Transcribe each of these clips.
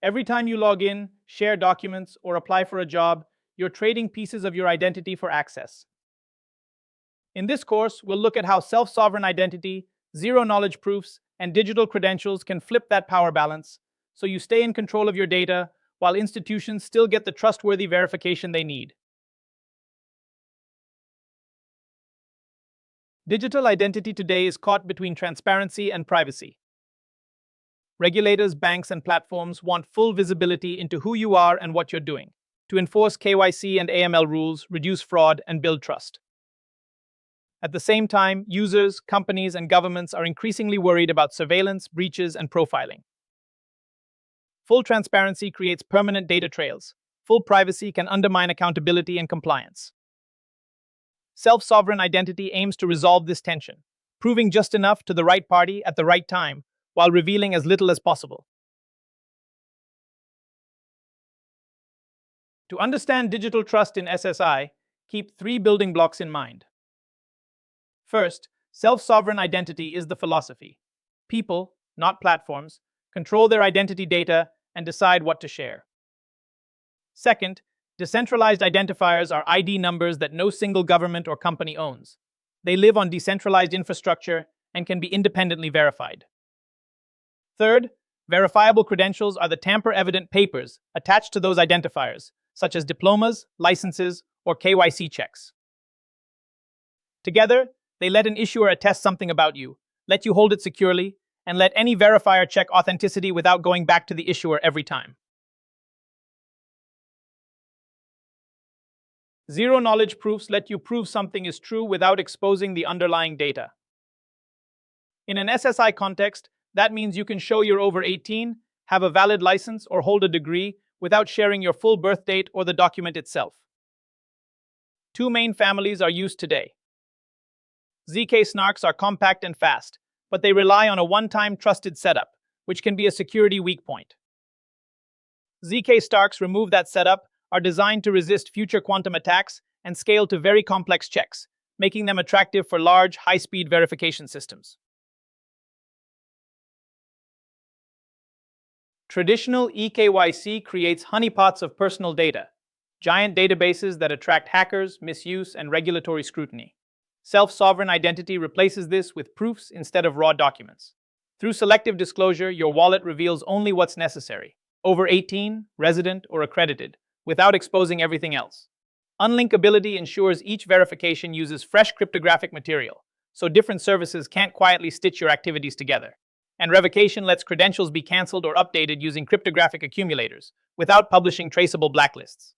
Every time you log in, share documents, or apply for a job, you're trading pieces of your identity for access. In this course, we'll look at how self-sovereign identity, zero-knowledge proofs, and digital credentials can flip that power balance, so you stay in control of your data while institutions still get the trustworthy verification they need. Digital identity today is caught between transparency and privacy. Regulators, banks, and platforms want full visibility into who you are and what you're doing to enforce KYC and AML rules, reduce fraud, and build trust. At the same time, users, companies, and governments are increasingly worried about surveillance, breaches, and profiling. Full transparency creates permanent data trails. Full privacy can undermine accountability and compliance. Self-sovereign identity aims to resolve this tension, proving just enough to the right party at the right time, while revealing as little as possible. To understand digital trust in SSI, keep 3 building blocks in mind. First, self-sovereign identity is the philosophy. People, not platforms, control their identity data and decide what to share. Second, decentralized identifiers are ID numbers that no single government or company owns. They live on decentralized infrastructure and can be independently verified. Third, verifiable credentials are the tamper-evident papers attached to those identifiers, such as diplomas, licenses, or KYC checks. Together, they let an issuer attest something about you, let you hold it securely, and let any verifier check authenticity without going back to the issuer every time. Zero-knowledge proofs let you prove something is true without exposing the underlying data. In an SSI context, that means you can show you're over 18, have a valid license, or hold a degree without sharing your full birth date or the document itself. 2 main families are used today. zk-SNARKs are compact and fast, but they rely on a one-time trusted setup, which can be a security weak point. zk-SNARKs remove that setup, are designed to resist future quantum attacks, and scale to very complex checks, making them attractive for large, high-speed verification systems. Traditional eKYC creates honeypots of personal data, giant databases that attract hackers, misuse, and regulatory scrutiny. Self-sovereign identity replaces this with proofs instead of raw documents. Through selective disclosure, your wallet reveals only what's necessary, over 18, resident, or accredited, without exposing everything else. Unlinkability ensures each verification uses fresh cryptographic material, so different services can't quietly stitch your activities together. And revocation lets credentials be cancelled or updated using cryptographic accumulators, without publishing traceable blacklists.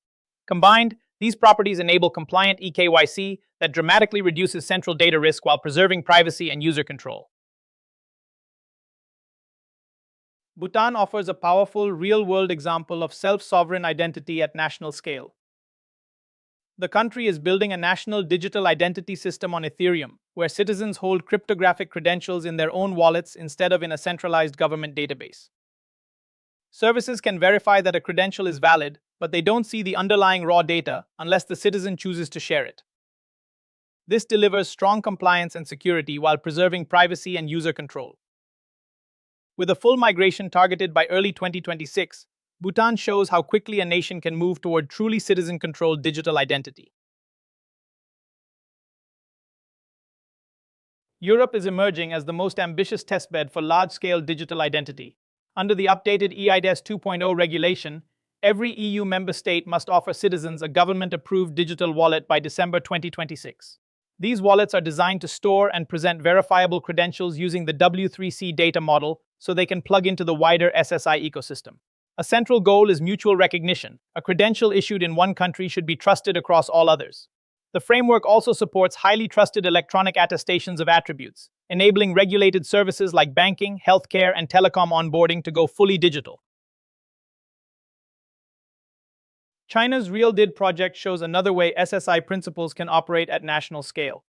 Combined, these properties enable compliant eKYC that dramatically reduces central data risk while preserving privacy and user control. Bhutan offers a powerful, real-world example of self-sovereign identity at national scale. The country is building a national digital identity system on Ethereum, where citizens hold cryptographic credentials in their own wallets instead of in a centralized government database. Services can verify that a credential is valid, but they don't see the underlying raw data unless the citizen chooses to share it. This delivers strong compliance and security while preserving privacy and user control. With a full migration targeted by early 2026, Bhutan shows how quickly a nation can move toward truly citizen-controlled digital identity. Europe is emerging as the most ambitious testbed for large-scale digital identity. Under the updated eIDAS 2.0 regulation, every EU member state must offer citizens a government-approved digital wallet by December 2026. These wallets are designed to store and present verifiable credentials using the W3C data model so they can plug into the wider SSI ecosystem. A central goal is mutual recognition. A credential issued in one country should be trusted across all others. The framework also supports highly trusted electronic attestations of attributes, enabling regulated services like banking, healthcare, and telecom onboarding to go fully digital. China's RealDID project shows another way SSI principles can operate at national scale.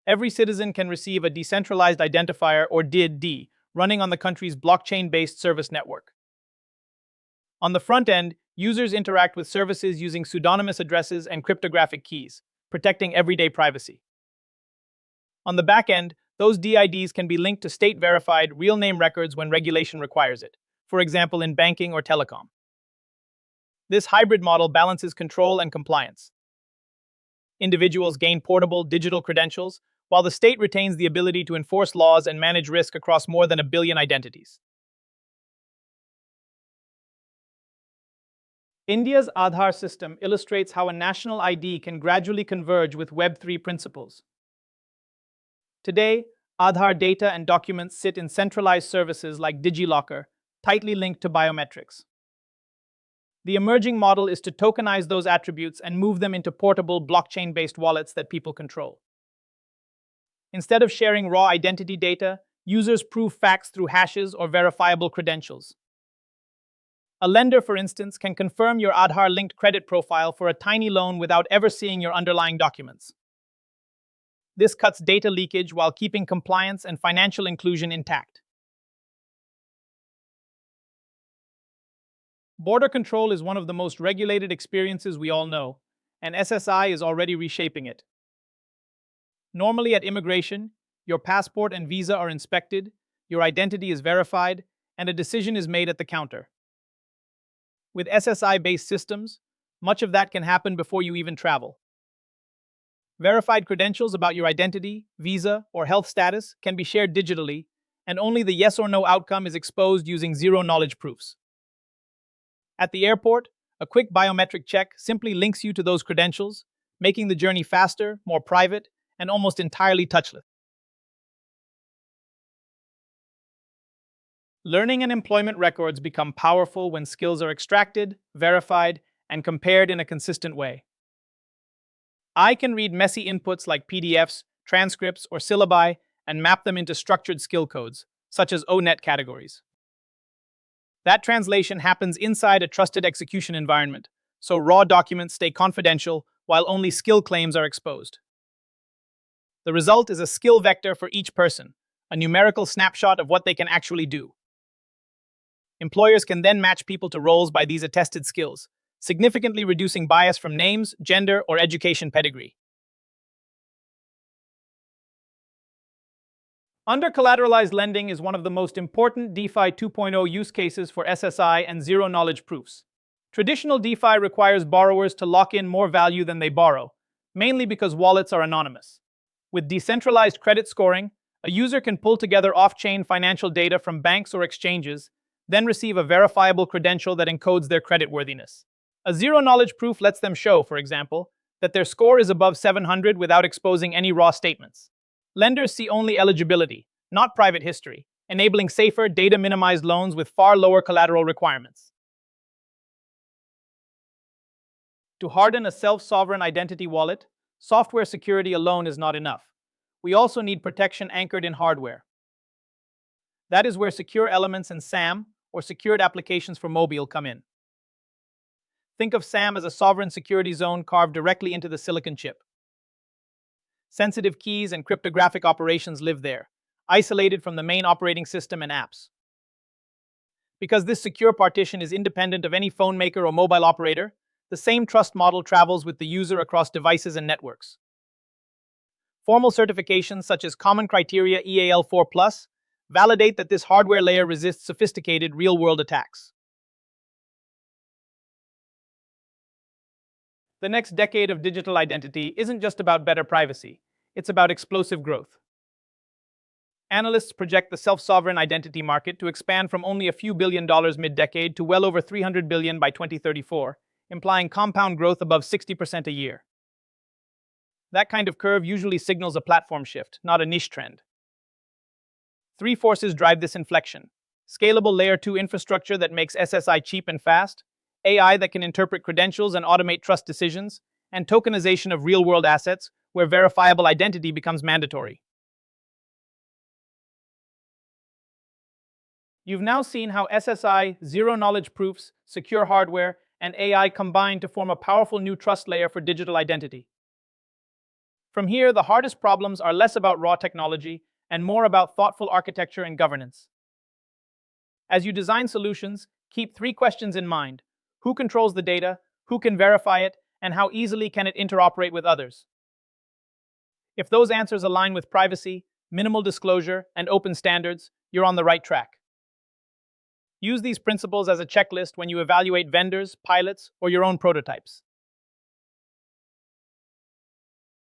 Every citizen can receive a decentralized identifier, or DID, running on the country's blockchain-based service network. On the front end, users interact with services using pseudonymous addresses and cryptographic keys, protecting everyday privacy. On the back end, those DIDs can be linked to state-verified, real-name records when regulation requires it. for example in banking or telecom. This hybrid model balances control and compliance. Individuals gain portable digital credentials, while the state retains the ability to enforce laws and manage risk across more than 1 billion identities. India's Aadhaar system illustrates how a national ID can gradually converge with Web3 principles. Today, Aadhaar data and documents sit in centralized services like DigiLocker, tightly linked to biometrics. The emerging model is to tokenize those attributes and move them into portable blockchain-based wallets that people control. Instead of sharing raw identity data, users prove facts through hashes or verifiable credentials. A lender, for instance, can confirm your Aadhaar-linked credit profile for a tiny loan without ever seeing your underlying documents. This cuts data leakage while keeping compliance and financial inclusion intact. Border control is one of the most regulated experiences we all know, and SSI is already reshaping it. Normally at immigration, your passport and visa are inspected, your identity is verified, and a decision is made at the counter. With SSI-based systems, much of that can happen before you even travel. Verified credentials about your identity, visa, or health status can be shared digitally, and only the yes or no outcome is exposed using zero-knowledge proofs. At the airport, a quick biometric check simply links you to those credentials, making the journey faster, more private, and almost entirely touchless. Learning and employment records become powerful when skills are extracted, verified, and compared in a consistent way. I can read messy inputs like PDFs, transcripts, or syllabi and map them into structured skill codes, such as ONET categories. That translation happens inside a trusted execution environment, so raw documents stay confidential while only skill claims are exposed. The result is a skill vector for each person, a numerical snapshot of what they can actually do. Employers can then match people to roles by these attested skills, significantly reducing bias from names, gender, or education pedigree. Under-collateralized lending is one of the most important DeFi 2.0 use cases for SSI and zero-knowledge proofs. Traditional DeFi requires borrowers to lock in more value than they borrow, mainly because wallets are anonymous. With decentralized credit scoring, a user can pull together off-chain financial data from banks or exchanges, then receive a verifiable credential that encodes their creditworthiness. A zero-knowledge proof lets them show, for example, that their score is above 700 without exposing any raw statements. Lenders see only eligibility, not private history, enabling safer, data-minimized loans with far lower collateral requirements. To harden a self-sovereign identity wallet, software security alone is not enough. We also need protection anchored in hardware. That is where secure elements and SAM, or secured applications for mobile, come in. Think of SAM as a sovereign security zone carved directly into the silicon chip. Sensitive keys and cryptographic operations live there, isolated from the main operating system and apps. Because this secure partition is independent of any phone maker or mobile operator, the same trust model travels with the user across devices and networks. Formal certifications such as Common Criteria EAL4+, validate that this hardware layer resists sophisticated real-world attacks. The next decade of digital identity isn't just about better privacy, it's about explosive growth. Analysts project the self-sovereign identity market to expand from only a few $billion mid-decade to well over $300 billion by 2034, implying compound growth above 60% a year. That kind of curve usually signals a platform shift, not a niche trend. Three forces drive this inflection: scalable Layer 2 infrastructure that makes SSI cheap and fast, AI that can interpret credentials and automate trust decisions, and tokenization of real-world assets, where verifiable identity becomes mandatory. You've now seen how SSI, zero-knowledge proofs, secure hardware, and AI combine to form a powerful new trust layer for digital identity. From here, the hardest problems are less about raw technology and more about thoughtful architecture and governance. As you design solutions, keep three questions in mind: who controls the data, who can verify it, and how easily can it interoperate with others? If those answers align with privacy, minimal disclosure, and open standards, you're on the right track. Use these principles as a checklist when you evaluate vendors, pilots, or your own prototypes.